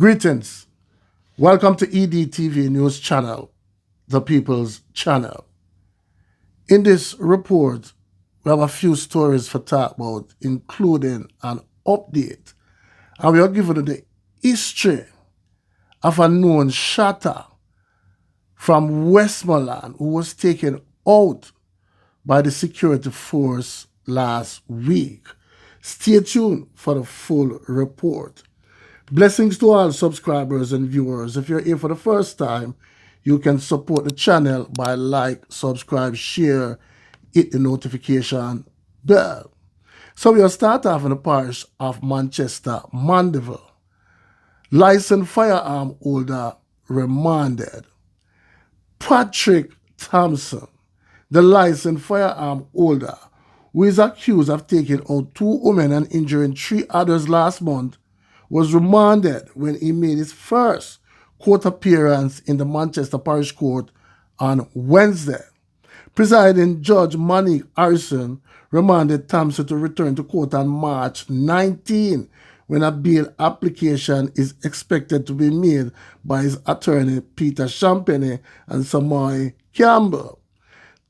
Greetings. Welcome to EDTV News Channel, the People's Channel. In this report, we have a few stories for talk about, including an update. And we are given the history of a known SHaTTA from Westmoreland who was taken out by the security force last week. Stay tuned for the full report. Blessings to all subscribers and viewers. If you're here for the first time, you can support the channel by like, subscribe, share, hit the notification bell. So we'll start off in the parish of Manchester, Mandeville. Licensed firearm holder remanded. Patrick Thompson, the licensed firearm holder, who is accused of taking out 2 women and injuring 3 others last month, was remanded when he made his first court appearance in the Manchester Parish Court on Wednesday. Presiding Judge Monique Harrison remanded Thompson to return to court on March 19, when a bail application is expected to be made by his attorney Peter Champagne and Samoy Campbell.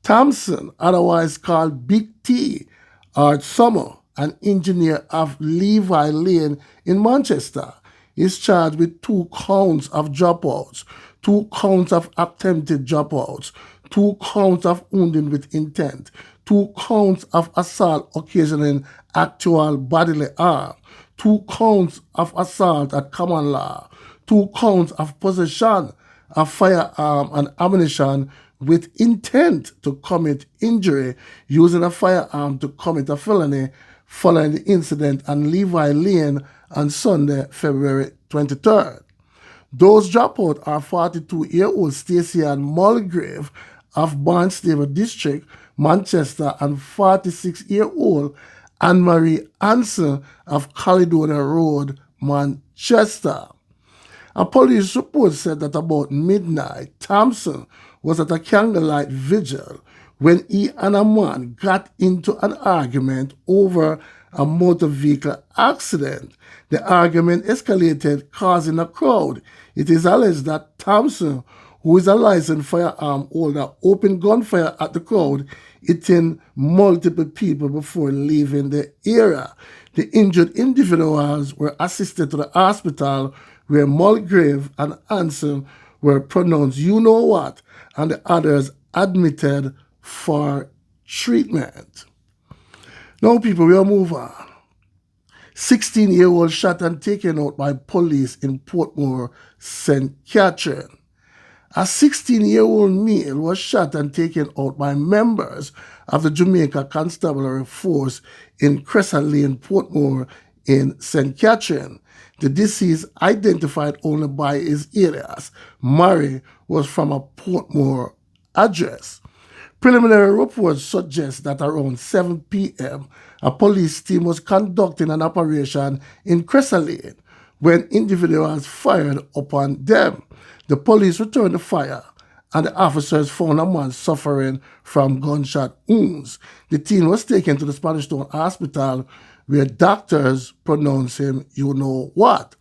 Thompson, otherwise called Big T, or Summer, an engineer of Levi Lane in Manchester, is charged with 2 counts of dropouts, 2 counts of attempted dropouts, 2 counts of wounding with intent, 2 counts of assault occasioning actual bodily harm, 2 counts of assault at common law, 2 counts of possession of firearm and ammunition with intent to commit injury using a firearm to commit a felony following the incident on Levi Lane on Sunday, February 23rd. Those dropouts are 42-year-old Stacey Ann Mulgrave of Barnstable District, Manchester, and 46-year-old Anne-Marie Anson of Caledonia Road, Manchester. A police report said that about midnight, Thompson was at a candlelight vigil when he and a man got into an argument over a motor vehicle accident. The argument escalated, causing a crowd. It is alleged that Thompson, who is a licensed firearm holder, opened gunfire at the crowd, hitting multiple people before leaving the area. The injured individuals were assisted to the hospital where Mulgrave and Anson were pronounced you-know-what, and the others admitted for treatment. Now, people, we'll move on. 16-year-old shot and taken out by police in Portmore, St. Catherine. A 16-year-old male was shot and taken out by members of the Jamaica Constabulary Force in Crescent Lane, Portmore, in St. Catherine. The deceased, identified only by his alias, Murray, was from a Portmore address. Preliminary reports suggest that around 7 p.m., a police team was conducting an operation in Crescent Lane when individuals fired upon them. The police returned the fire, and the officers found a man suffering from gunshot wounds. The teen was taken to the Spanish Town Hospital, where doctors pronounce him you-know-what.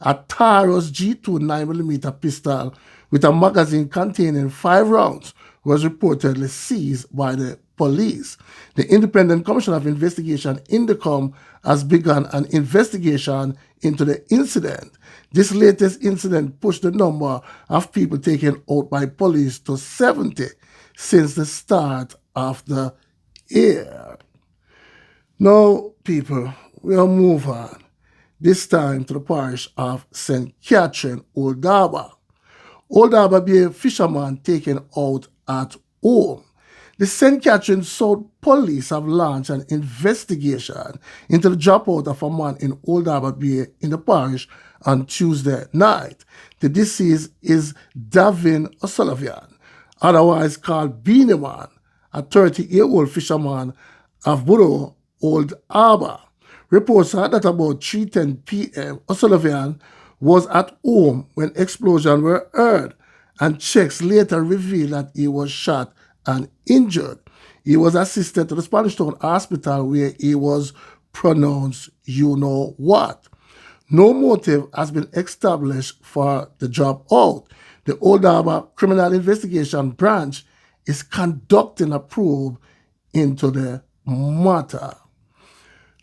A Taurus G2 9mm pistol with a magazine containing 5 rounds was reportedly seized by the police. The Independent Commission of Investigation, INDECOM, has begun an investigation into the incident. This latest incident pushed the number of people taken out by police to 70 since the start of the year. Now, people, we'll move on, this time to the parish of St. Catherine, Old Harbour. Old Harbour be a fisherman taken out at home. The St. Catherine South Police have launched an investigation into the dropout of a man in Old Harbour Bay in the parish on Tuesday night. The deceased is Davin O'Sullivan, otherwise called Beanie Man, a 30-year-old fisherman of Borough, Old Harbour. Reports are that about 3:10 p.m. O'Sullivan was at home when explosions were heard, and checks later revealed that he was shot and injured. He was assisted to the Spanish Town Hospital where he was pronounced you-know-what. No motive has been established for the dropout. The Old Harbour Criminal Investigation Branch is conducting a probe into the matter.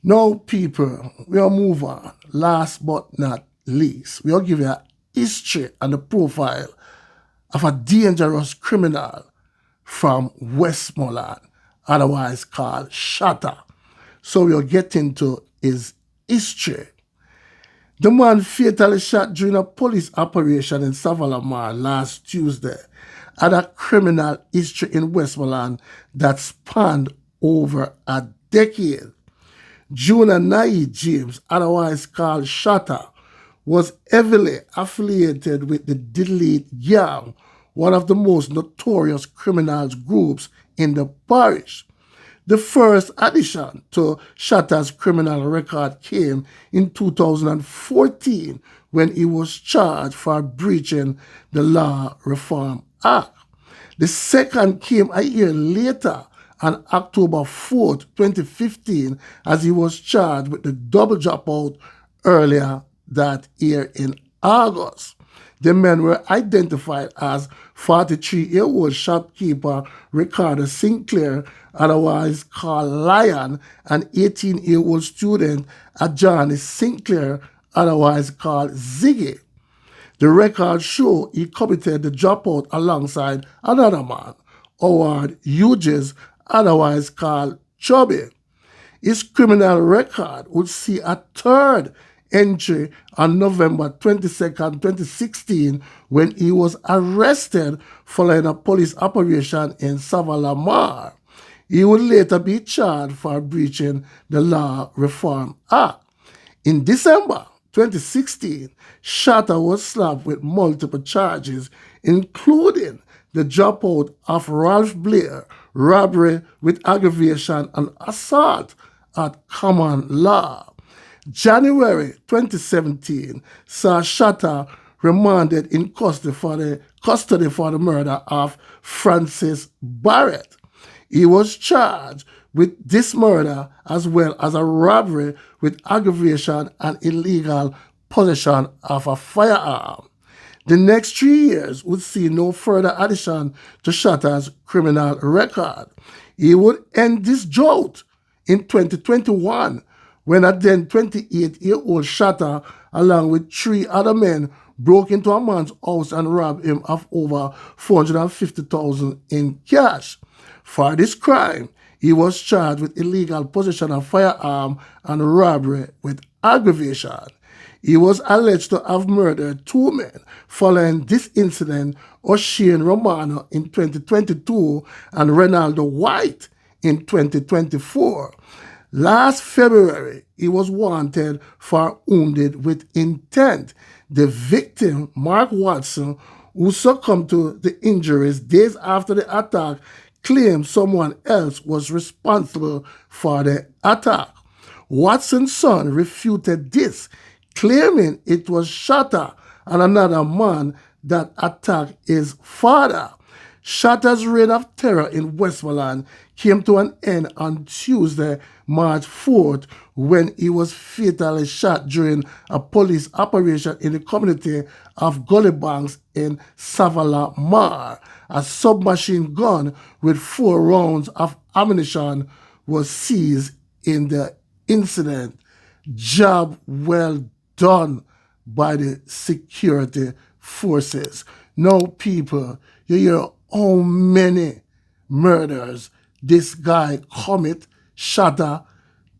Now, people, we'll move on. Last but not least, we'll give you a history and a profile of a dangerous criminal from Westmoreland, otherwise called SHaTTA. So we'll get into his history. The man fatally shot during a police operation in Savallamar last Tuesday had a criminal history in Westmoreland that spanned over a decade. Junior Nai James, otherwise called SHaTTA, was heavily affiliated with the Delete Gang, one of the most notorious criminals groups in the parish. The first addition to SHaTTA's criminal record came in 2014 when he was charged for breaching the Law Reform Act. The second came a year later on October 4th, 2015, as he was charged with the double dropout earlier that year in August. The men were identified as 43-year-old shopkeeper Ricardo Sinclair, otherwise called Lion, and 18-year-old student Ajani Sinclair, otherwise called Ziggy. The records show he committed the dropout alongside another man, Howard Hughes, otherwise called Chubby. His criminal record would see a third entry on November 22nd, 2016, when he was arrested following a police operation in Savallamar. He would later be charged for breaching the Law Reform Act. In December 2016, SHaTTA was slapped with multiple charges, including the dropout of Ralph Blair, robbery with aggravation, and assault at common law. January 2017 saw SHaTTA remanded in custody for the murder of Francis Barrett. He was charged with this murder as well as a robbery with aggravation and illegal possession of a firearm. The next 3 years would see no further addition to SHaTTA's criminal record. He would end this drought in 2021 when a then 28-year-old SHaTTA, along with 3 other men, broke into a man's house and robbed him of over $450,000 in cash. For this crime, he was charged with illegal possession of firearm and robbery with aggravation. He was alleged to have murdered 2 men following this incident, O'Shane Romano in 2022 and Renaldo White in 2024. Last February, he was wanted for wounded with intent. The victim, Mark Watson, who succumbed to the injuries days after the attack, claimed someone else was responsible for the attack. Watson's son refuted this, claiming it was SHaTTA and another man that attacked his father. SHaTTA's reign of terror in Westmoreland came to an end on Tuesday, March 4th, when he was fatally shot during a police operation in the community of Gullybanks in Savallamar. A submachine gun with 4 rounds of ammunition was seized in the incident. Job well done by the security forces. Now, people, you hear how many murders this guy commit. SHaTTA,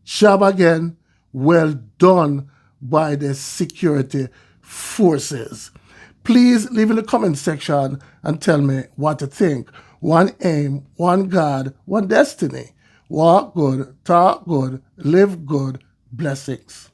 job again, well done by the security forces. Please leave in the comment section and tell me what you think. One aim, one God, one destiny. Walk good, talk good, live good. Blessings.